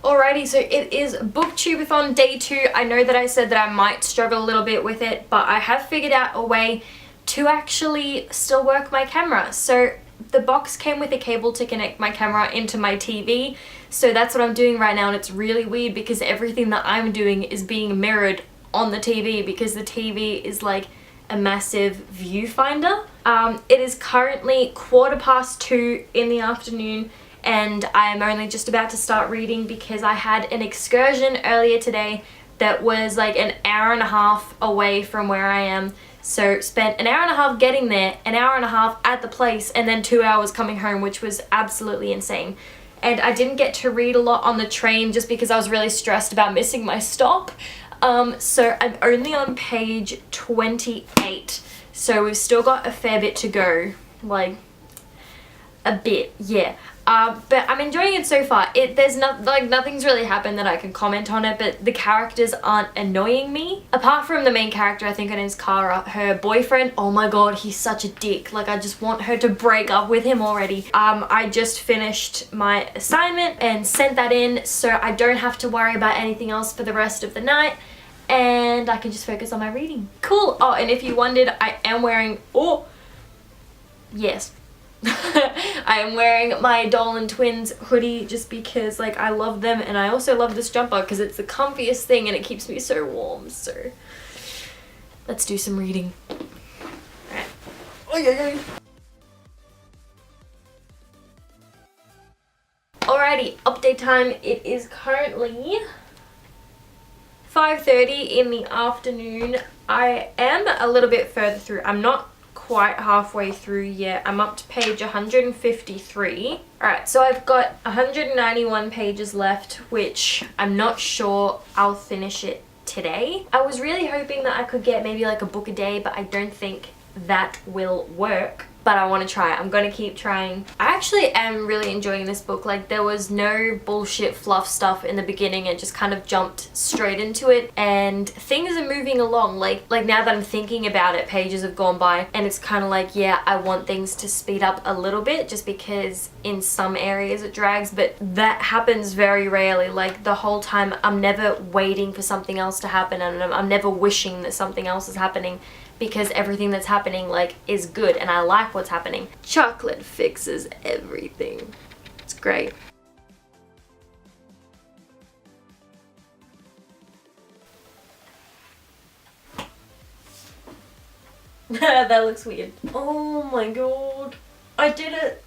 Alrighty, so it is Booktube-A-Thon day 2. I know that I said that I might struggle a little bit with it, but I have figured out a way to actually still work my camera. So the box came with a cable to connect my camera into my TV, so that's what I'm doing right now, and it's really weird because everything that I'm doing is being mirrored on the TV because the TV is like a massive viewfinder. It is currently 2:15 in the afternoon, and I am only just about to start reading because I had an excursion earlier today that was like an hour and a half away from where I am. So spent an hour and a half getting there, an hour and a half at the place, and then 2 hours coming home, which was absolutely insane. And I didn't get to read a lot on the train just because I was really stressed about missing my stop. So I'm only on page 28. So we've still got a fair bit to go, like a bit, yeah. But I'm enjoying it so far. There's nothing's really happened that I can comment on it, but the characters aren't annoying me. Apart from the main character, I think her name's Kara, her boyfriend, oh my god, he's such a dick. Like, I just want her to break up with him already. I just finished my assignment and sent that in, so I don't have to worry about anything else for the rest of the night, and I can just focus on my reading. Cool. Oh, and if you wondered, I am wearing, oh, yes. I am wearing my Dolan Twins hoodie just because like I love them, and I also love this jumper because it's the comfiest thing and it keeps me so warm. So let's do some reading. Alright. Alrighty, update time. It is currently 5:30 in the afternoon. I am a little bit further through. I'm not quite halfway through yet. I'm up to page 153. Alright, so I've got 191 pages left, which I'm not sure I'll finish it today. I was really hoping that I could get maybe like a book a day, but I don't think that will work. But I want to try. I'm going to keep trying. I actually am really enjoying this book. Like, there was no bullshit fluff stuff in the beginning. It just kind of jumped straight into it, and things are moving along. Like now that I'm thinking about it, pages have gone by, and it's kind of like, yeah, I want things to speed up a little bit just because in some areas it drags, but that happens very rarely. Like, the whole time I'm never waiting for something else to happen, and I'm never wishing that something else is happening, because everything that's happening like is good and I like what's happening. Chocolate fixes everything. It's great. That looks weird. Oh my god. I did it.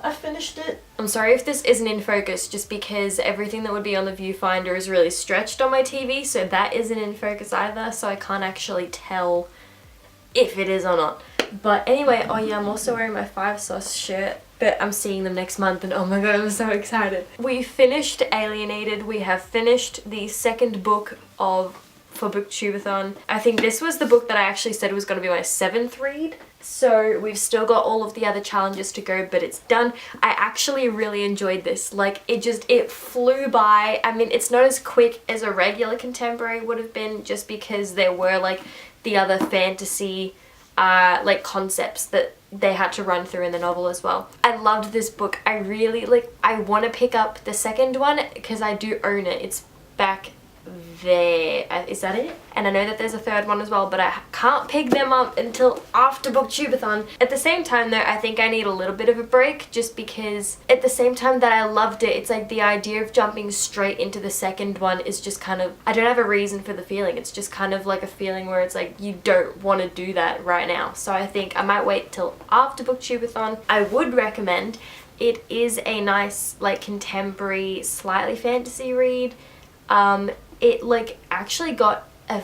I finished it. I'm sorry if this isn't in focus, just because everything that would be on the viewfinder is really stretched on my TV, so that isn't in focus either, so I can't actually tell if it is or not. But anyway, oh yeah, I'm also wearing my 5 Sauce shirt, but I'm seeing them next month, and oh my god, I'm so excited. We finished Alienated. We have finished the second book for Booktube-A-Thon. I think this was the book that I actually said was going to be my 7th read. So we've still got all of the other challenges to go, but it's done. I actually really enjoyed this. Like, it flew by. I mean, it's not as quick as a regular contemporary would have been, just because there were like the other fantasy like concepts that they had to run through in the novel as well. I loved this book. I really I want to pick up the second one because I do own it. It's back there. Is that it? And I know that there's a third one as well, but I can't pick them up until after Booktube-A-Thon. At the same time though, I think I need a little bit of a break, just because at the same time that I loved it, it's like the idea of jumping straight into the second one is just kind of, I don't have a reason for the feeling. It's just kind of like a feeling where it's like you don't want to do that right now. So I think I might wait till after Booktube-A-Thon. I would recommend. It is a nice like contemporary, slightly fantasy read. It like actually got a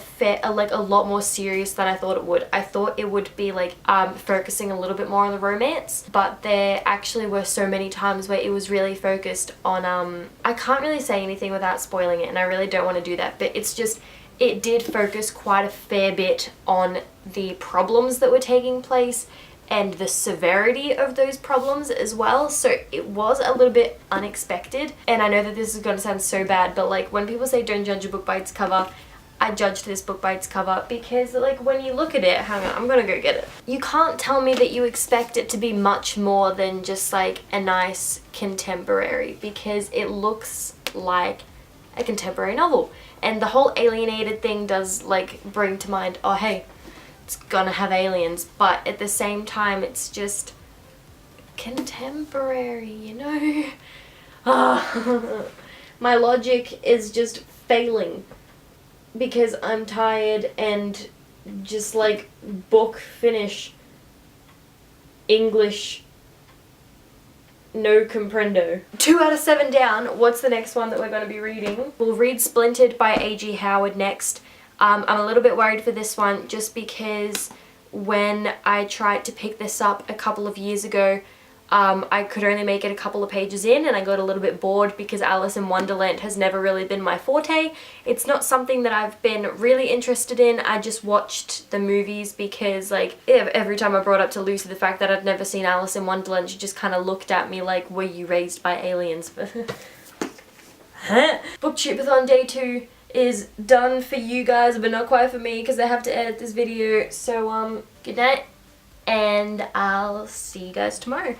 lot more serious than I thought it would. I thought it would be like focusing a little bit more on the romance, but there actually were so many times where it was really focused on I can't really say anything without spoiling it, and I really don't want to do that, but it's just, it did focus quite a fair bit on the problems that were taking place and the severity of those problems as well. So it was a little bit unexpected, and I know that this is going to sound so bad, but like when people say don't judge a book by its cover, I judged this book by its cover because like when you look at it, hang on, I'm gonna go get it. You can't tell me that you expect it to be much more than just like a nice contemporary, because it looks like a contemporary novel. And the whole alienated thing does like bring to mind, oh hey, it's gonna have aliens, but at the same time it's just contemporary, you know? My logic is just failing because I'm tired and just like book finish English no comprendo. 2 out of 7 down. What's the next one that we're going to be reading? We'll read Splintered by A.G. Howard next. I'm a little bit worried for this one just because when I tried to pick this up a couple of years ago, I could only make it a couple of pages in and I got a little bit bored because Alice in Wonderland has never really been my forte. It's not something that I've been really interested in. I just watched the movies because like every time I brought up to Lucy the fact that I'd never seen Alice in Wonderland, she just kind of looked at me like, were you raised by aliens? Booktube-A-Thon day 2 is done for you guys but not quite for me because I have to edit this video. So good night and I'll see you guys tomorrow.